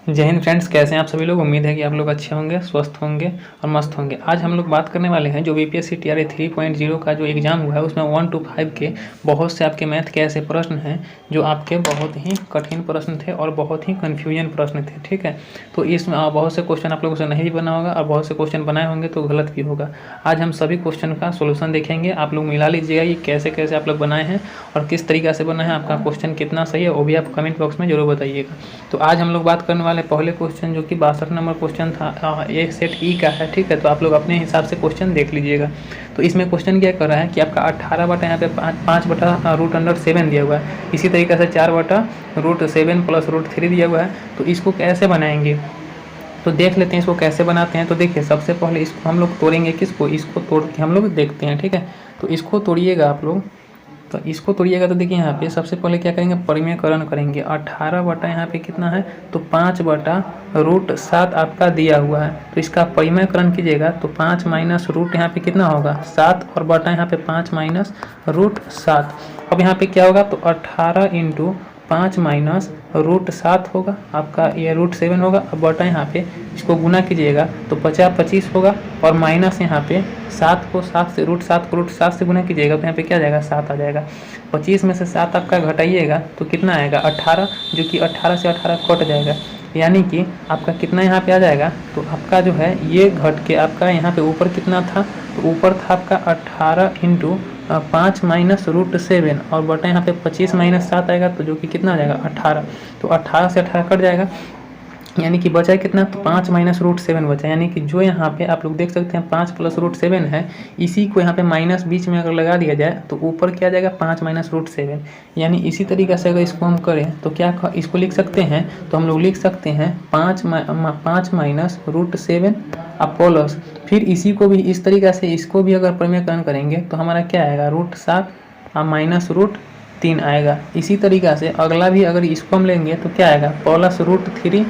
जय हिंद फ्रेंड्स, कैसे हैं आप सभी लोग। उम्मीद है कि आप लोग अच्छे होंगे, स्वस्थ होंगे और मस्त होंगे। आज हम लोग बात करने वाले हैं जो बीपीएससी टीआरई 3.0 का जो एग्ज़ाम हुआ है उसमें 1 to 5 के बहुत से आपके मैथ के ऐसे प्रश्न हैं जो आपके बहुत ही कठिन प्रश्न थे और बहुत ही कन्फ्यूजन प्रश्न थे। ठीक है, तो इसमें बहुत से क्वेश्चन आप लोगों से नहीं भी बना होगा और बहुत से क्वेश्चन बनाए होंगे तो गलत भी होगा। आज हम सभी क्वेश्चन का सोल्यूशन देखेंगे। आप लोग मिला लीजिएगा कि कैसे कैसे आप लोग बनाए हैं और किस तरीक़ा से बना है, आपका क्वेश्चन कितना सही है वो भी आप कमेंट बॉक्स में ज़रूर बताइएगा। तो आज हम लोग बात करने वाले पहले क्वेश्चन जो कि 62 नंबर क्वेश्चन था, ये सेट ई का है। ठीक है, तो आप लोग अपने हिसाब से क्वेश्चन देख लीजिएगा। तो इसमें क्वेश्चन क्या कर रहा है कि आपका 18 बटा यहाँ पे 5/√7 दिया हुआ है। इसी तरीके से 4/√7 + √3 दिया हुआ है। तो इसको कैसे बनाएंगे तो देख लेते हैं इसको कैसे बनाते हैं। तो देखिए, सबसे पहले इसको हम लोग तोड़ेंगे। किसको? इसको तोड़ के हम लोग देखते हैं। ठीक है, तो इसको तोड़िएगा आप लोग। तो इसको तोड़िएगा तो देखिए यहाँ पे सबसे पहले क्या करेंगे, परिमेयकरण करेंगे। 18 बटा यहाँ पे कितना है तो 5/√7 आपका दिया हुआ है। तो इसका परिमेयकरण कीजिएगा तो 5 माइनस रूट यहाँ पे कितना होगा 7 और बटा यहाँ पे 5 माइनस √7। अब यहाँ पे क्या होगा तो 18 × 5 माइनस √7 होगा आपका, ये √7 होगा। अब बटा यहाँ पे इसको गुना कीजिएगा तो 50-25 होगा और माइनस यहाँ पे 7 को 7 से √7 से गुना कीजिएगा तो यहाँ पे क्या जाएगा 7 आ जाएगा। 25 में से 7 आपका घटाइएगा तो कितना आएगा 18, जो कि 18 से 18 कट जाएगा। यानी कि आपका कितना यहाँ पे आ जाएगा तो आपका जो है ये घट के आपका यहाँ पे ऊपर कितना था तो ऊपर था आपका 18 × 5 माइनस √7 और बटा यहाँ पे 25 माइनस 7 आएगा तो जो कि कितना आ जाएगा 18। तो 18 से 18 कट जाएगा, यानी कि बचा कितना तो 5 माइनस √7 बचा। यानी कि जो यहाँ पे आप लोग देख सकते हैं 5 + √7 है, इसी को यहाँ पे माइनस बीच में अगर लगा दिया जाए तो ऊपर क्या आ जाएगा 5 माइनस √7। यानी इसी तरीके से अगर इसको हम करें तो क्या इसको लिख सकते हैं, तो हम लोग लिख सकते हैं 5 माइनस √7 प्लस, फिर इसी को भी इस तरीके से इसको भी अगर परिमेयकरण करेंगे तो हमारा क्या आएगा √7 माइनस √3 आएगा। इसी तरीक़ा से अगला भी अगर इसको हम लेंगे तो क्या आएगा प्लस √3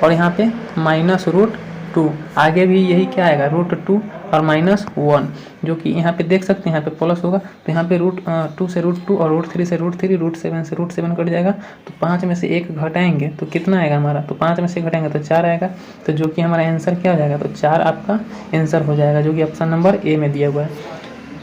और यहाँ पे माइनस √2। आगे भी यही क्या आएगा √2 और -1, जो कि यहाँ पे देख सकते हैं यहाँ पे प्लस होगा तो यहाँ पे √2 से √2 और √3 से √3, √7 से √7 कट जाएगा। तो 5 में से 1 घटाएंगे तो कितना आएगा हमारा, तो 5 में से घटाएंगे तो 4 आएगा। तो जो कि हमारा आंसर क्या हो जाएगा तो 4 आपका आंसर हो जाएगा, जो कि ऑप्शन नंबर ए में दिया हुआ है।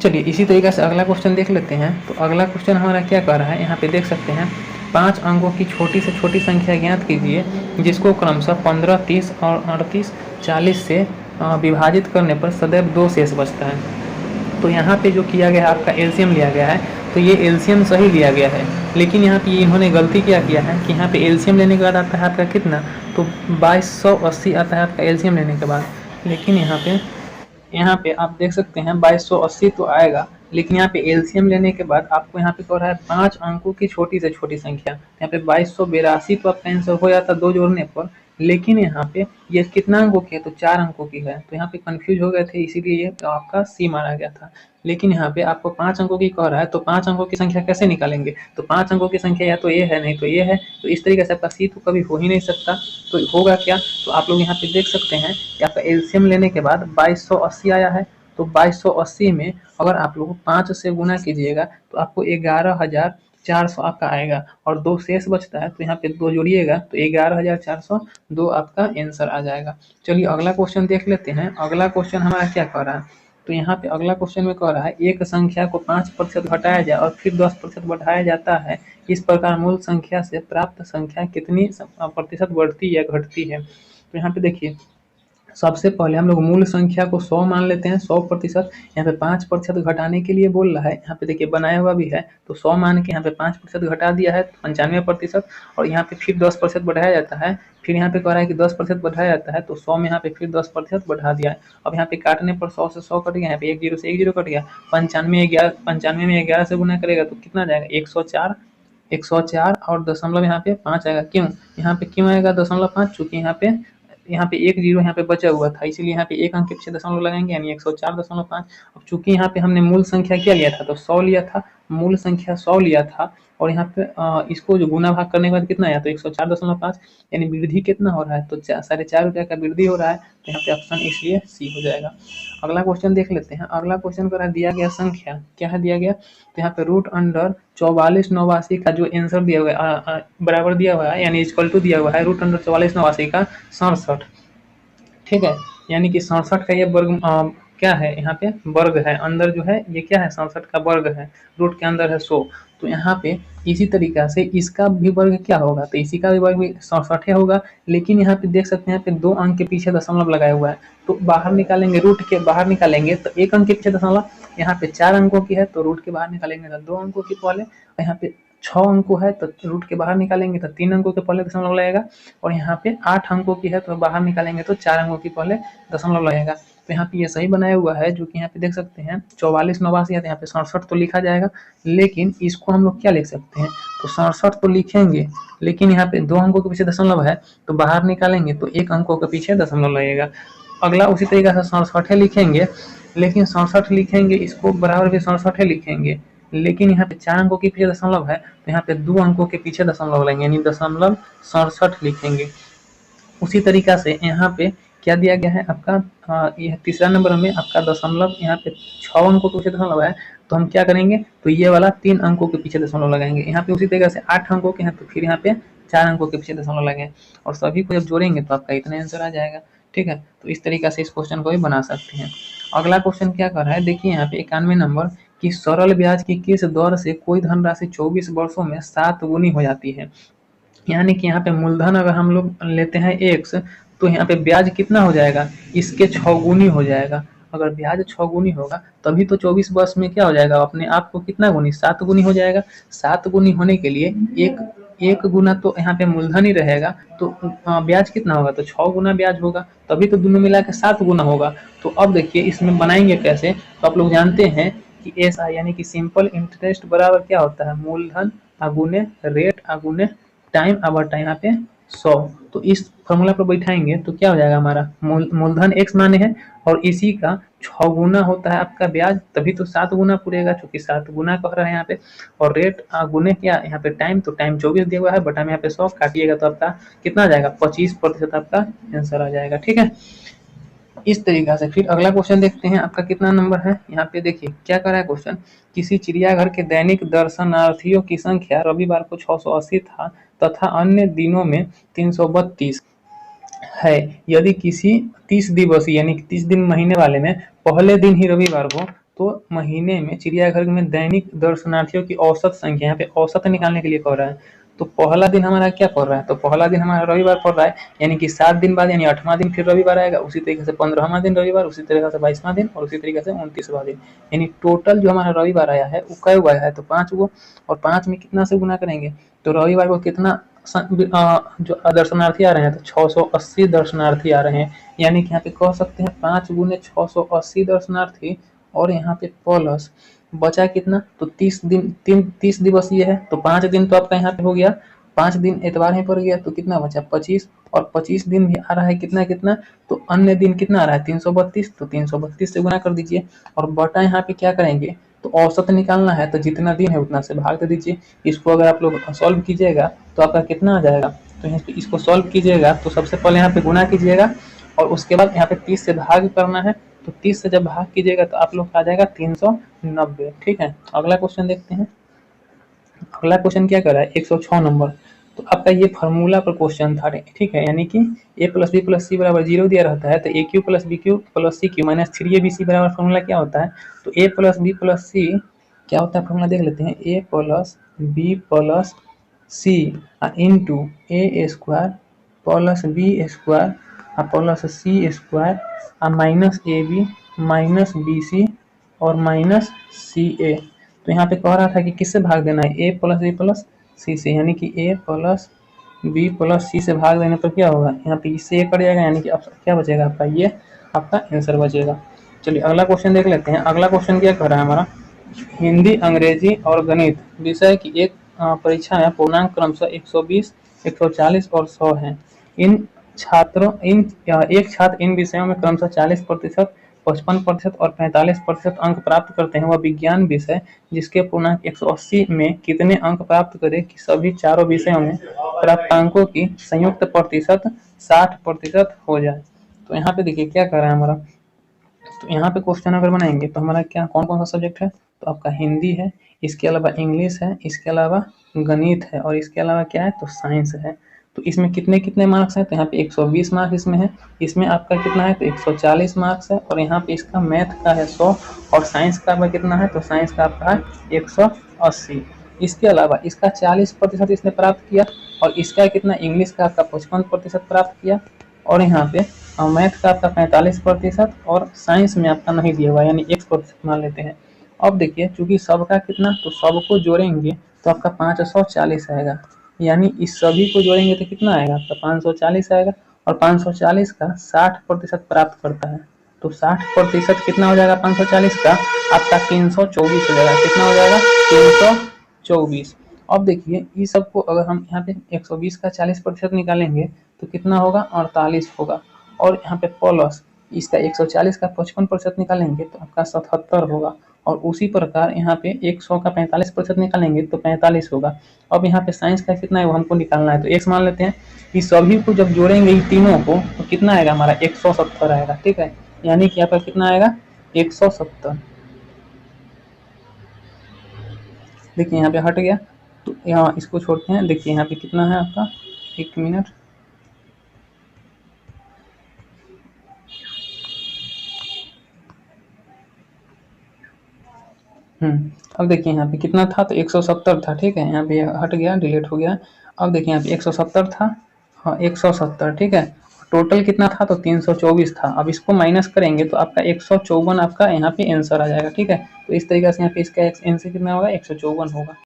चलिए इसी तरीके से अगला क्वेश्चन देख लेते हैं। तो अगला क्वेश्चन हमारा क्या कर रहा है, यहाँ पे देख सकते हैं 5 अंकों की छोटी से छोटी संख्या ज्ञात कीजिए जिसको क्रमशः 15, 30 और 38, 40 से विभाजित करने पर सदैव 2 शेष बचता है। तो यहाँ पे जो किया गया है आपका एलसीएम लिया गया है, तो ये एलसीएम सही लिया गया है, लेकिन यहाँ पे इन्होंने गलती क्या किया है कि यहाँ पे एलसीएम लेने के बाद आता है आपका कितना तो 2280 आता है आपका एलसीएम लेने के बाद। लेकिन यहाँ पे आप देख सकते हैं 2280 तो आएगा, लेकिन यहाँ पे एलसीएम लेने के बाद आपको यहाँ पे कह रहा है 5 अंकों की छोटी से छोटी संख्या। यहाँ पे 2282 तो आपका आंसर हो जाता 2 जोड़ने पर, लेकिन यहाँ पे ये कितना अंकों की है तो 4 अंकों की है। तो यहाँ पे कंफ्यूज हो गए थे, इसीलिए ये तो आपका सी मारा गया था। लेकिन यहाँ पे आपको 5 अंकों की कह रहा है, तो 5 अंकों की संख्या कैसे निकालेंगे, तो 5 अंकों की संख्या या तो ये है नहीं तो ये है। तो इस तरीके से आपका सी तो कभी हो ही नहीं सकता। तो होगा क्या, तो आप लोग यहाँ पे देख सकते हैं कि आपका एलसीएम लेने के बाद 2280 आया है। तो 2280 में अगर आप लोग 5 से गुना कीजिएगा तो आपको 11,400 आपका आएगा और 2 शेष बचता है। तो यहाँ पे 2 जोड़िएगा तो 11,402 आपका आंसर आ जाएगा। चलिए अगला क्वेश्चन देख लेते हैं। अगला क्वेश्चन हमारा क्या कह रहा है, तो यहाँ पे अगला क्वेश्चन में कह रहा है एक संख्या को 5% घटाया जाए और फिर 10% बढ़ाया जाता है, इस प्रकार मूल संख्या से प्राप्त संख्या कितनी प्रतिशत बढ़ती या घटती है। तो यहाँ पे देखिए सबसे पहले हम लोग मूल संख्या को 100 मान लेते हैं, 100%। यहाँ पे 5% घटाने के लिए बोल रहा है, यहाँ पे देखिए बनाया हुआ भी है। तो 100 मान के यहाँ पे 5% घटा दिया है 95%, और यहाँ पे फिर 10% बढ़ाया जाता है। फिर यहाँ पे कह रहा है कि 10% बढ़ाया जाता है, तो 100 में यहाँ पे फिर 10% बढ़ा दिया है। अब यहाँ पे काटने पर 100 से 100 कट गया, यहाँ पे 1 0 से 1 0 कट गया। 95 में 11 से गुना करेगा तो कितना जाएगा 104 और दशमलव यहाँ पे 5 आएगा। क्यों यहाँ पे क्यों आएगा 0.5, चूंकि यहाँ पे 1 0 यहाँ पे बचा हुआ था, इसीलिए यहाँ पे 1 अंक के पीछे दशमलव लगाएंगे, यानी 104.5। अब चूंकि यहाँ पे हमने मूल संख्या क्या लिया था तो 100 लिया था, मूल संख्या 100 लिया था और यहाँ पे इसको जो गुना भाग करने के बाद कितना आया, तो 104.5, यानी वृद्धि कितना हो रहा है, तो 4.5 का वृद्धि हो रहा है। तो यहाँ पे ऑप्शन इसलिए सी हो जाएगा। अगला क्वेश्चन देख लेते हैं। अगला क्वेश्चन कर दिया गया संख्या क्या है दिया गया, तो यहाँ पे रूट अंडर 4489 का जो आंसर दिया हुआ है बराबर दिया हुआ है, यानी इक्वल टू दिया हुआ है रूट अंडर 4489 का 67। ठीक है, यानी कि 67 का ये वर्ग क्या है, यहाँ पे वर्ग है, अंदर जो है ये क्या है 67 का वर्ग है, रूट के अंदर है 100। तो यहाँ पे इसी तरीका से इसका भी वर्ग क्या होगा, तो इसी का भी वर्ग भी 67 होगा। लेकिन यहाँ पे देख सकते हैं यहाँ पे 2 अंक के पीछे दशमलव लगाया हुआ है, तो बाहर निकालेंगे, रूट के बाहर निकालेंगे तो 1 अंक के पीछे दशमलव, यहाँ पे 4 अंकों की है तो रूट के बाहर निकालेंगे तो 2 अंकों की पहले, यहाँ पे 6 अंकों है तो रूट के बाहर निकालेंगे तो 3 अंकों के पहले दशमलव लगेगा, और यहाँ पे 8 अंकों की है तो बाहर निकालेंगे तो 4 अंकों की पहले दशमलव लगेगा। तो यहाँ पे ये सही बनाया हुआ है, जो कि यहाँ पे देख सकते हैं 4489 है, तो यहाँ पे 67 तो लिखा जाएगा, लेकिन इसको हम लोग क्या लिख सकते हैं, तो 67 तो लिखेंगे, लेकिन यहाँ पे 2 अंकों के पीछे दशमलव है तो बाहर निकालेंगे तो 1 अंकों के पीछे दशमलव लगेगा। अगला उसी तरीके से 67 लिखेंगे, लेकिन 67 लिखेंगे इसको बराबर भी 67 लिखेंगे, लेकिन यहाँ पे 4 अंकों के पीछे दशमलव है तो यहाँ पे 2 अंकों के पीछे दशमलव लेंगे, यानी 67 लिखेंगे। उसी तरीका से यहाँ पे क्या दिया गया है आपका, यह तीसरा नंबर में आपका दशमलव, यहाँ पे 6 अंकों के पीछे दशमलव है, तो हम क्या करेंगे, तो ये वाला 3 अंकों के पीछे दशमलव लगाएंगे। यहाँ पे उसी तरीके से 8 अंकों के हैं तो फिर यहाँ पे 4 अंकों के पीछे दशमलव लगाएंगे, और सभी को जब जोड़ेंगे तो आपका इतना आंसर आ जाएगा। ठीक है, तो इस तरीका से इस क्वेश्चन को भी बना सकते हैं। अगला क्वेश्चन क्या कर रहा है, देखिए यहाँ पे 91 नंबर की सरल ब्याज की किस दर से कोई धनराशि 24 वर्षों में 7 गुनी हो जाती है। यानी कि यहाँ पे मूलधन अगर हम लोग लेते हैं x, तो यहाँ पे ब्याज कितना हो जाएगा, इसके 6 गुनी हो जाएगा। अगर ब्याज 6 गुनी होगा तभी तो 24 वर्ष में क्या हो जाएगा, अपने आप को कितना गुनी, 7 गुनी हो जाएगा। 7 गुनी होने के लिए एक गुना तो यहाँ पे मूलधन ही रहेगा, तो ब्याज कितना होगा, तो 6 गुना ब्याज होगा, तभी तो दोनों मिला के 7 गुना होगा। तो अब देखिए इसमें बनाएंगे कैसे, तो आप लोग जानते हैं कि ऐसा, यानी कि सिंपल इंटरेस्ट बराबर क्या होता है, मूलधन अगुने रेट अगुने टाइम अवर टाइम, यहाँ पे 100। तो इस फॉर्मूला पर बैठाएंगे तो क्या हो जाएगा, हमारा मूलधन x माने है और इसी का 6 गुना होता है आपका ब्याज, तभी तो 7 गुना पूरेगा, चूंकि 7 गुना कह रहा है यहाँ पे। और रेट गुने क्या यहाँ पे टाइम, तो टाइम 24 दिया हुआ है, बटा में यहाँ पे 100 काटिएगा तो आपका कितना आ जाएगा, 25% आपका आंसर आ जाएगा। ठीक है, इस तरीका से। फिर अगला क्वेश्चन देखते हैं, आपका कितना नंबर है, यहाँ पे देखिए क्या कर रहा है क्वेश्चन, किसी चिड़ियाघर के दैनिक दर्शनार्थियों की संख्या रविवार को 680 था तथा अन्य दिनों में 332 है। यदि किसी 30 दिवसीय यानी 30 दिन महीने वाले में पहले दिन ही रविवार हो, तो महीने में चिड़ियाघर में दैनिक दर्शनार्थियों की औसत संख्या, यहाँ पे औसत निकालने के लिए कह रहा है। तो पहला दिन हमारा क्या पड़ रहा है, तो पहला दिन हमारा रविवार पड़ रहा है, यानी कि 7 दिन बाद यानी 8वां दिन फिर रविवार आएगा, उसी तरीके से 15वां दिन रविवार, उसी तरीके से 22वां दिन, और उसी तरीके से 29वां दिन। यानी टोटल जो हमारा रविवार आया है वो कै हुआ है, तो 5 गो, और 5 में कितना से गुना करेंगे, तो रविवार को कितना जो दर्शनार्थी आ रहे हैं, तो 680 दर्शनार्थी आ रहे हैं। यानी कि यहाँ पे कह सकते हैं 5 गुने 680 दर्शनार्थी, और यहाँ पे प्लस बचा कितना, तो 30 दिवसीय है, तो 5 दिन तो आपका यहाँ पे हो गया, 5 दिन एतवार में पड़ गया, तो कितना बचा 25, और 25 दिन भी आ रहा है कितना कितना, तो अन्य दिन कितना आ रहा है 332, तो 332 से गुना कर दीजिए, और बटा यहाँ पे क्या करेंगे, तो औसत निकालना है, तो जितना दिन है उतना से भाग दे दीजिए। इसको अगर आप लोग सॉल्व कीजिएगा तो आपका कितना आ जाएगा, तो इसको सॉल्व कीजिएगा तो सबसे पहले यहाँ पे गुना कीजिएगा, और उसके बाद यहाँ पे 30 से भाग करना है, तो 30 से जब भाग कीजिएगा तो आप लोग का आ जाएगा 390। ठीक है, अगला क्वेश्चन देखते हैं। अगला क्वेश्चन क्या कर रहा है, 106 नंबर। तो आपका ये फार्मूला पर क्वेश्चन था। ठीक है, यानी कि a plus b plus c बराबर 0 दिया रहता है, तो a cube plus b cube plus c cube minus 3ab बराबर फार्मूला क्या होता है, तो a plus b plus c क्या होता है, फार्मूला देख लेते हैं, a plus b plus c into a square plus b square plus c square minus a b minus b c और माइनस सी ए। तो यहाँ पे कह रहा था कि किससे भाग देना है, ए प्लस बी प्लस सी से, यानी कि ए प्लस बी प्लस सी से भाग देने पर क्या होगा, यहाँ पे इससे ए कट जाएगा, यानी कि अब क्या बचेगा आपका, ये आपका आंसर बचेगा। चलिए अगला क्वेश्चन देख लेते हैं। अगला क्वेश्चन क्या कर रहा है हमारा, हिंदी अंग्रेजी और गणित विषय की एक परीक्षा है, पूर्णांक क्रमशः 120 140 और 100 है। एक छात्र इन विषयों में क्रमशः 40% 55% और 45% अंक प्राप्त करते हैं वह विज्ञान विषय जिसके पूर्णांक 180 में कितने अंक प्राप्त करे कि सभी चारों विषयों में प्राप्तांकों की संयुक्त प्रतिशत 60% हो जाए। तो यहाँ पे देखिए क्या कर रहा है हमारा, तो यहाँ पे क्वेश्चन अगर बनाएंगे तो हमारा क्या कौन कौन सा सब्जेक्ट है, तो आपका हिंदी है, इसके अलावा इंग्लिश है, इसके अलावा गणित है और इसके अलावा क्या है तो साइंस है। तो इसमें कितने कितने मार्क्स हैं, तो यहाँ पे 120 मार्क्स इसमें है, इसमें आपका कितना है तो 140 मार्क्स है और यहाँ पे इसका मैथ का है 100 और साइंस का आपका कितना है तो साइंस का आपका है 180। इसके अलावा इसका 40% इसने प्राप्त किया और इसका कितना इंग्लिश का आपका 55% प्राप्त किया और यहाँ पे मैथ का आपका 45% और साइंस में आपका नहीं दिया हुआ यानी 1% मान लेते हैं। अब देखिए चूंकि सबका कितना तो सबको जोड़ेंगे तो आपका 540 आएगा, यानी इस सभी को जोड़ेंगे तो कितना आएगा आपका 540 आएगा और 540 का 60% प्राप्त करता है तो 60% कितना हो जाएगा 540 का आपका 324 हो जाएगा। कितना हो जाएगा 324। अब देखिए इस सबको अगर हम यहाँ पे 120 का 40% निकालेंगे तो कितना होगा 48 होगा और यहाँ पे प्लस इसका 140 का 55% निकालेंगे तो आपका 77 होगा और उसी प्रकार यहाँ पे 100 का 45% निकालेंगे तो 45 होगा। अब यहाँ पे साइंस का कितना है वो हमको निकालना है तो x मान लेते हैं। इस सभी को जब जोड़ेंगे इन तीनों को तो कितना आएगा हमारा 170 आएगा, ठीक है, यानी कि आपका कितना आएगा 170। देखिए यहाँ पे हट गया तो यहाँ इसको छोड़ते हैं। देखिए यहाँ पे कितना है आपका, एक मिनट, अब देखिए यहाँ पे कितना था तो 170 था, ठीक है, यहाँ पे हट गया डिलीट हो गया। अब देखिए यहाँ पे 170 था, हाँ 170, ठीक है, टोटल कितना था तो 324 था। अब इसको माइनस करेंगे तो आपका 154 आपका यहाँ पे आंसर आ जाएगा, ठीक है। तो इस तरीके से यहाँ पे इसका आंसर कितना होगा 154 होगा।